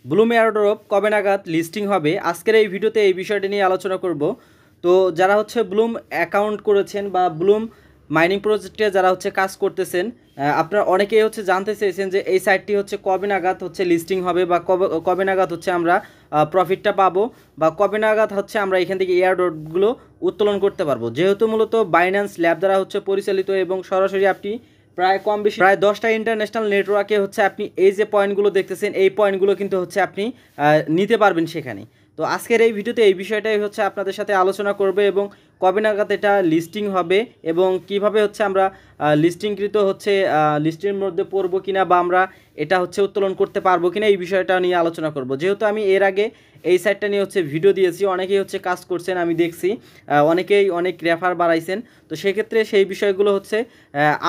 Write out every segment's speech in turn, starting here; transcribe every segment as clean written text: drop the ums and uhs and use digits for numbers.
Bloom airdrop কবে নাগাদ listing হবে আজকের এই ভিডিওতে এই বিষয়টি নিয়ে আলোচনা করব। তো যারা হচ্ছে ব্লুম অ্যাকাউন্ট করেছেন বা ব্লুম মাইনিং প্রজেক্টে যারা হচ্ছে কাজ করতেছেন, আপনারা অনেকেই হচ্ছে জানতে চেয়েছেন যে এই সাইটটি হচ্ছে কবে নাগাদ হচ্ছে লিস্টিং হবে বা কবে কবে নাগাদ হচ্ছে আমরা প্রফিটটা পাবো বা কবে নাগাদ হচ্ছে আমরা এখান থেকে এয়ারড্রপগুলো উত্তোলন করতে পারবো। যেহেতু মূলত বাইন্যান্স ল্যাব দ্বারা হচ্ছে পরিচালিত এবং সরাসরি আপনি প্রায় কম বেশি প্রায় 10টা ইন্টারন্যাশনাল নেটওয়ার্কে হচ্ছে আপনি এই যে পয়েন্টগুলো দেখতেছেন এই পয়েন্টগুলো কিন্তু হচ্ছে আপনি নিতে পারবেন সেখানে। তো আজকের এই ভিডিওতে এই বিষয়টাই হচ্ছে আপনাদের সাথে আলোচনা করবে এবং কবে নাগাদ এটা লিস্টিং হবে এবং কিভাবে হচ্ছে আমরা লিস্টিংকৃত হচ্ছে লিস্টের মধ্যে পড়বো কিনা বা আমরা এটা হচ্ছে উত্তোলন করতে পারবো কিনা এই বিষয়টা নিয়ে আলোচনা করব। যেহেতু আমি এর আগে এই সাইটটা নিয়ে হচ্ছে ভিডিও দিয়েছি, অনেকেই হচ্ছে কাজ করছেন, আমি দেখছি অনেকেই অনেক রেফার বাড়াইছেন। তো সেক্ষেত্রে সেই বিষয়গুলো হচ্ছে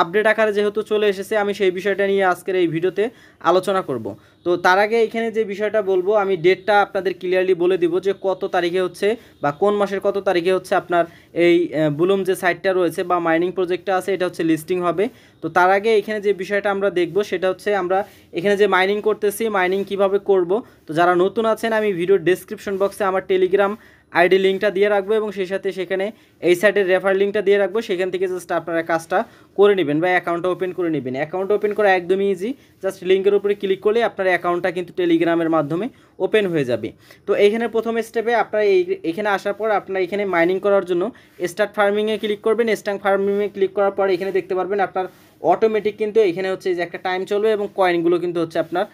আপডেট আকারে যেহেতু চলে এসেছে, আমি সেই বিষয়টা নিয়ে আজকের এই ভিডিওতে আলোচনা করব। তো তার আগে এখানে যে বিষয়টা বলবো, আমি ডেটটা আপনাদের ক্লিয়ারলি বলে দিব যে কত তারিখে হচ্ছে বা কোন মাসের কত তারিখে হচ্ছে আপনার এই ব্লুম যে সাইটটা রয়েছে বা মাইনিং প্রজেক্টটা আছে এটা হচ্ছে লিস্টিং হবে। তো তার আগে এখানে যে বিষয়টা আমরা দেখব সেটা হচ্ছে আমরা এখানে যে মাইনিং করতেছি মাইনিং কিভাবে করব। তো যারা নতুন আছেন আমি ভিডিওর ডেসক্রিপশন বক্সে আমার টেলিগ্রাম আইডি লিঙ্কটা দিয়ে রাখবো এবং সেই সাথে সেখানে এই সাইটের রেফার লিঙ্কটা দিয়ে রাখবো, সেখান থেকে জাস্ট আপনারা কাজটা করে নেবেন বা অ্যাকাউন্টটা ওপেন করে নেবেন। অ্যাকাউন্ট ওপেন করা একদমই ইজি, জাস্ট লিঙ্কের উপরে ক্লিক করলে আপনার অ্যাকাউন্টটা কিন্তু টেলিগ্রামের মাধ্যমে ওপেন হয়ে যাবে। তো এইখানে প্রথম স্টেপে আপনারা এখানে আসার পর আপনারা এখানে মাইনিং করার জন্য স্টার্ট ফার্মিংয়ে ক্লিক করবেন। স্টার্ট ফার্মিংয়ে ক্লিক করার পর এখানে দেখতে পারবেন আপনার অটোমেটিক কিন্তু এখানে হচ্ছে যে একটা টাইম চলবে এবং কয়েনগুলো কিন্তু হচ্ছে আপনার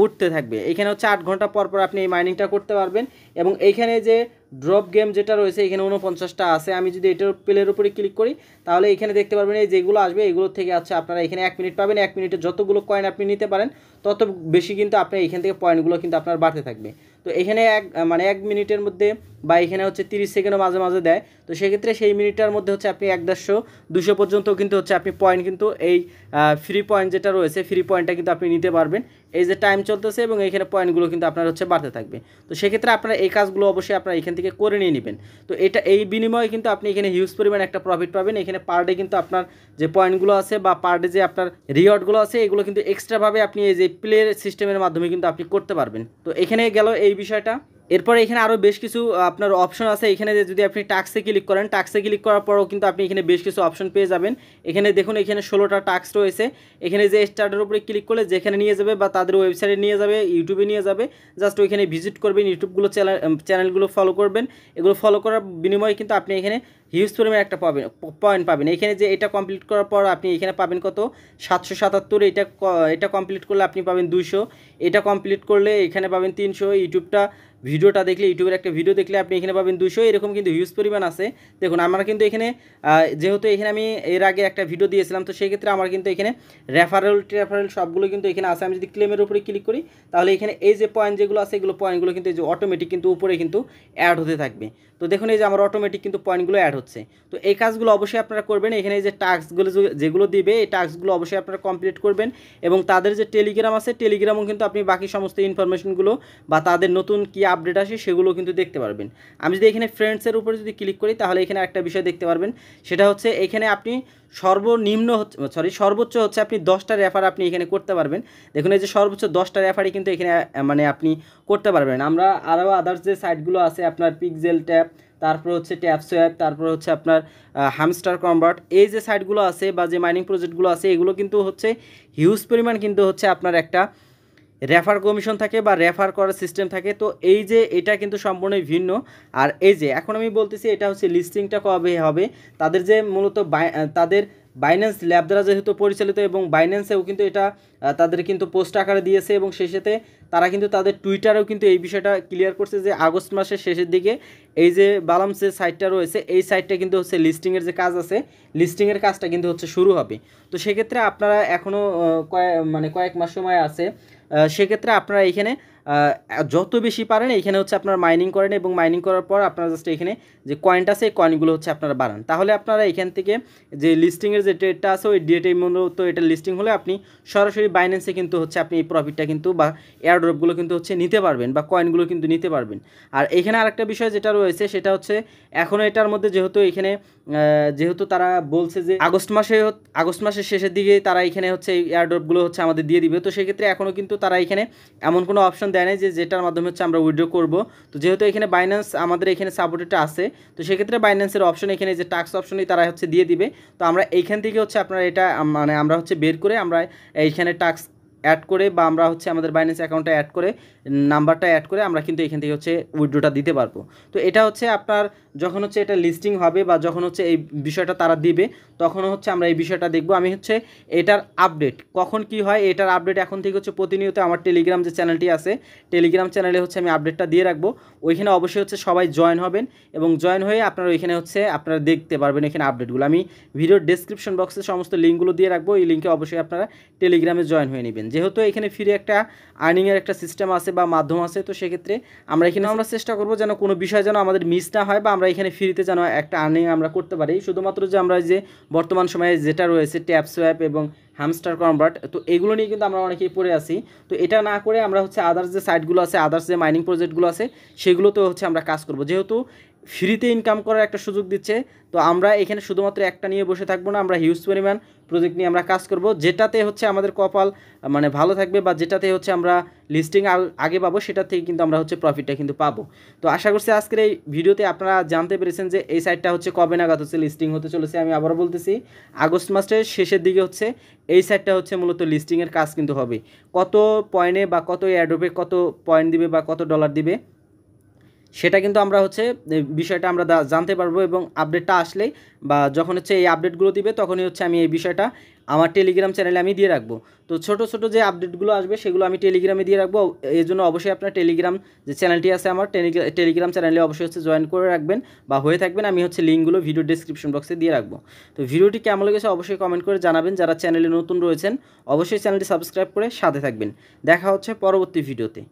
উঠতে থাকবে। এখানে হচ্ছে 8 ঘন্টা পর পর আপনি এই মাইনিংটা করতে পারবেন এবং এইখানে যে ড্রপ গেম যেটা রয়েছে এখানে 49টা আছে। আমি যদি এটার প্লের উপরে ক্লিক করি তাহলে এখানে দেখতে পারবেন এই যেগুলো আসবে এগুলো থেকে আছে আপনারা এখানে 1 মিনিট পাবেন। 1 মিনিটে যতগুলো কয়েন আপনি নিতে পারেন তত বেশি কিন্তু আপনার এখান থেকে পয়েন্টগুলো কিন্তু আপনার বাড়তে থাকবে। তো এখানে এক মিনিটের মধ্যে বা এখানে হচ্ছে 30 সেকেন্ডও মাঝে মাঝে দেয়। তো সেক্ষেত্রে সেই মিনিটটার মধ্যে হচ্ছে আপনি 150 200 পর্যন্ত কিন্তু হচ্ছে আপনি পয়েন্ট কিন্তু এই ফ্রি পয়েন্ট যেটা রয়েছে ফ্রি পয়েন্টটা কিন্তু আপনি নিতে পারবেন। এই যে টাইম চলতেছে এবং এখানে পয়েন্টগুলো কিন্তু আপনার হচ্ছে বাড়তে থাকবে। তো সেক্ষেত্রে আপনারা এই কাজগুলো অবশ্যই আপনারা এখান থেকে করে নিয়ে নেবেন। তো এটা এই বিনিময়ে কিন্তু আপনি এখানে হিউজ পরিমাণ একটা প্রফিট পাবেন। এখানে পার ডে কিন্তু আপনার যে পয়েন্টগুলো আছে বা পার ডে যে আপনার রিওয়ার্ডগুলো আছে এগুলো কিন্তু এক্সট্রাভাবে আপনি এই যে প্লে সিস্টেমের মাধ্যমে কিন্তু আপনি করতে পারবেন। তো এখানে গেল এই বিষয়টা। এরপরে এখানে আরও বেশ কিছু আপনার অপশন আছে। এখানে যদি আপনি টাস্কে ক্লিক করেন, টাস্কে ক্লিক করার পরও কিন্তু আপনি এখানে বেশ কিছু অপশন পেয়ে যাবেন। এখানে দেখুন এখানে 16টা টাস্ক রয়েছে। এখানে যে স্টার্টের উপরে ক্লিক করলে যেখানে নিয়ে যাবে বা তাদের ওয়েবসাইটে নিয়ে যাবে, ইউটিউবে নিয়ে যাবে, জাস্ট ওইখানে ভিজিট করবেন, ইউটিউবগুলো চ্যানেলগুলো ফলো করবেন। এগুলো ফলো করার বিনিময়ে কিন্তু আপনি এখানে হিউজ পরিমাণে একটা পয়েন্ট পাবেন। এখানে যে এটা কমপ্লিট করার পর আপনি এখানে পাবেন কত 777। এটা কমপ্লিট করলে আপনি পাবেন 200। এটা কমপ্লিট করলে এখানে পাবেন 300। ভিডিওটা দেখলে ইউটিউবের একটা ভিডিও দেখলে আপনি এখানে পাবেন 200। এরকম কিন্তু হিউজ পরিমাণ আছে। দেখুন আমরা কিন্তু এখানে যেহেতু এখানে আমি এর আগে একটা ভিডিও দিয়েছিলাম, তো সেই ক্ষেত্রে আমার কিন্তু এখানে রেফারেল সবগুলো কিন্তু এখানে আছে। আমি যদি ক্লেমের উপরে ক্লিক করি তাহলে এখানে এই যে পয়েন্ট যেগুলো আছে এগুলো পয়েন্টগুলো কিন্তু এই যে অটোমেটিক কিন্তু উপরে কিন্তু অ্যাড হতে থাকবে। তো দেখুন এই যে আমার অটোমেটিক কিন্তু পয়েন্টগুলো অ্যাড হচ্ছে। তো এই কাজগুলো অবশ্যই আপনারা করবেন। এখানে এই যে টাস্কগুলো যেগুলো দিবে এই টাস্কগুলো অবশ্যই আপনারা কমপ্লিট করবেন এবং তাদের যে টেলিগ্রাম আছে টেলিগ্রামও কিন্তু আপনি বাকি সমস্ত ইনফরমেশনগুলো বা তাদের নতুন কি আপডেট আসে সেগুলো কিন্তু দেখতে পারবেন। আমি যদি এখানে ফ্রেন্ডসের উপরে যদি ক্লিক করি তাহলে এখানে একটা বিষয় দেখতে পারবেন, সেটা হচ্ছে এখানে আপনি সর্বোচ্চ হচ্ছে আপনি 10টা রেফার আপনি এখানে করতে পারবেন। দেখুন এই যে সর্বোচ্চ 10টা রেফারই কিন্তু এখানে মানে আপনি করতে পারবেন। আমরা আরও আদার্স যে সাইটগুলো আছে আপনার পিক্সেল ট্যাব, তারপর হচ্ছে ট্যাপসোয়াপ, তারপর হচ্ছে আপনার হামস্টার কনভার্ট, এই যে সাইটগুলো আছে বা যে মাইনিং প্রজেক্টগুলো আছে এগুলো কিন্তু হচ্ছে হিউজ পরিমাণ কিন্তু হচ্ছে আপনার একটা রেফার কমিশন থাকে বা রেফার করার সিস্টেম থাকে। তো এই যে এটা কিন্তু সম্পূর্ণই ভিন্ন। আর এই যে এখন আমি বলতেছি এটা হচ্ছে লিস্টিংটা কবে হবে, তাদের যে মূলত তাদের বাইন্যান্স ল্যাব দ্বারা যেহেতু পরিচালিত এবং বাইন্যান্সেও কিন্তু এটা তাদের কিন্তু পোস্ট আকারে দিয়েছে এবং সেই সাথে তারা কিন্তু তাদের টুইটারেও কিন্তু এই বিষয়টা ক্লিয়ার করছে যে আগস্ট মাসের শেষের দিকে এই যে বালামস যে সাইটটা রয়েছে এই সাইটটা কিন্তু হচ্ছে লিস্টিংয়ের যে কাজ আছে লিস্টিংয়ের কাজটা কিন্তু হচ্ছে শুরু হবে। তো সেক্ষেত্রে আপনারা এখনও কয়েক মাস সময় আছে। সেক্ষেত্রে আপনারা এখানে যত বেশি পারেন এখানে হচ্ছে আপনারা মাইনিং করেন এবং মাইনিং করার পর আপনারা জাস্ট এখানে যে কয়েনটা আছে এই কয়েনগুলো হচ্ছে আপনারা বাড়ান। তাহলে আপনারা এখান থেকে যে লিস্টিংয়ের যে ডেটটা আছে ওই ডেটেই মূলত এটা লিস্টিং হলে আপনি সরাসরি বাইন্যান্সে কিন্তু হচ্ছে আপনি এই প্রফিটটা কিন্তু বা এয়ারড্রপগুলো কিন্তু হচ্ছে নিতে পারবেন বা কয়েনগুলো কিন্তু নিতে পারবেন। আর এখানে আরেকটা বিষয় যেটা রয়েছে সেটা হচ্ছে এখনও এটার মধ্যে যেহেতু তারা বলছে যে আগস্ট মাসের শেষের দিকে তারা এখানে হচ্ছে এই এয়ারড্রপগুলো হচ্ছে আমাদের দিয়ে দিবে। তো সেক্ষেত্রে এখনও কিন্তু তারা এখানে এমন কোনো অপশন দেয় না যে যেটার মাধ্যমে হচ্ছে আমরা উইথড্র করব। তো যেহেতু এখানে বাইন্যান্স আমাদের এখানে সাপোর্টেডটা আছে, তো সেক্ষেত্রে বাইন্যান্সের অপশন এখানে যে টাস্ক অপশনই তারা হচ্ছে দিয়ে দিবে। তো আমরা এইখান থেকে হচ্ছে আপনারা এটা মানে আমরা হচ্ছে বের করে আমরা এইখানে টাস্ক অ্যাড করে বা আমরা হচ্ছে আমাদের বাইন্যান্স অ্যাকাউন্টটা অ্যাড করে নাম্বারটা অ্যাড করে আমরা কিন্তু এখান থেকে হচ্ছে উইথড্রটা দিতে পারবো। তো এটা হচ্ছে আপনার যখন হচ্ছে এটা লিস্টিং হবে বা যখন হচ্ছে এই বিষয়টা তারা দিবে তখন হচ্ছে আমরা এই বিষয়টা দেখব। আমি হচ্ছে এটার আপডেট কখন কি হয় এটার আপডেট এখন থেকে হচ্ছে প্রতিনিয়ত আমার টেলিগ্রাম যে চ্যানেলটি আছে টেলিগ্রাম চ্যানেলে হচ্ছে আমি আপডেটটা দিয়ে রাখবো। ওইখানে অবশ্যই হচ্ছে সবাই জয়েন হবেন এবং জয়েন হয়ে আপনারা ওইখানে হচ্ছে আপনারা দেখতে পারবেন এখানে আপডেটগুলো। আমি ভিডিওর ডেসক্রিপশন বক্সে সমস্ত লিঙ্কগুলো দিয়ে রাখবো, এই লিঙ্কে অবশ্যই আপনারা টেলিগ্রামে জয়েন হয়ে নেবেন। যেহেতু এখানে ফ্রি একটা আর্নিংয়ের একটা সিস্টেম আছে বা মাধ্যম আছে, তো সেক্ষেত্রে আমরা এখানে আমরা চেষ্টা করবো যেন কোনো বিষয় যেন আমাদের মিস না হয় বা আমরা এখানে ফ্রিতে যেন একটা আর্নিং আমরা করতে পারি। শুধুমাত্র যে আমরা যে বর্তমান সময়ে যেটা রয়েছে ট্যাপ সোয়াপ এবং হ্যামস্টার কনভার্ট, তো এগুলো নিয়ে কিন্তু আমরা অনেকেই পড়ে আছি। তো এটা না করে আমরা হচ্ছে আদার্স যে সাইটগুলো আছে, আদার্স যে মাইনিং প্রজেক্টগুলো আছে সেগুলোতেও হচ্ছে আমরা কাজ করব। যেহেতু ফ্রিতে ইনকাম করার একটা সুযোগ দিচ্ছে, তো আমরা এখানে শুধুমাত্র একটা নিয়ে বসে থাকবো না, আমরা হিউজ পরিমাণ প্রজেক্ট নিয়ে আমরা কাজ করব, যেটাতে হচ্ছে আমাদের কপাল মানে ভালো থাকবে বা যেটাতে হচ্ছে আমরা লিস্টিং আগে পাবো সেটা থেকে কিন্তু আমরা হচ্ছে প্রফিটটা কিন্তু পাবো। তো আশা করছি আজকের এই ভিডিওতে আপনারা জানতে পেরেছেন যে এই সাইটটা হচ্ছে কবে নাগাদ হচ্ছে লিস্টিং হতে চলেছে। আমি আবারও বলতেছি, আগস্ট মাসের শেষের দিকে হচ্ছে এই সাইটটা হচ্ছে মূলত লিস্টিংয়ের কাজ কিন্তু হবে। কত পয়েন্টে বা কত এয়ারড্রপে কত পয়েন্ট দিবে বা কত ডলার দিবে সেটা কিন্তু আমরা হচ্ছে বিষয়টা আমরা জানতে পারবো এবং আপডেটটা আসলেই বা যখন হচ্ছে এই আপডেটগুলো দিবে তখনই হচ্ছে আমি এই বিষয়টা আমার টেলিগ্রাম চ্যানেলে আমি দিয়ে রাখবো। তো ছোট ছোট যে আপডেটগুলো আসবে সেগুলো আমি টেলিগ্রামে দিয়ে রাখবো। এই জন্য অবশ্যই আপনার টেলিগ্রাম যে চ্যানেলটি আছে আমার টেলিগ্রাম চ্যানেলে অবশ্যই হচ্ছে জয়েন করে রাখবেন বা হয়ে থাকবেন। আমি হচ্ছে লিঙ্কগুলো ভিডিও ডেসক্রিপশন বক্সে দিয়ে রাখবো। তো ভিডিওটি কেমন লেগেছে অবশ্যই কমেন্ট করে জানাবেন। যারা চ্যানেলে নতুন রয়েছেন অবশ্যই চ্যানেলটি সাবস্ক্রাইব করে সাথে থাকবেন। দেখা হচ্ছে পরবর্তী ভিডিওতে।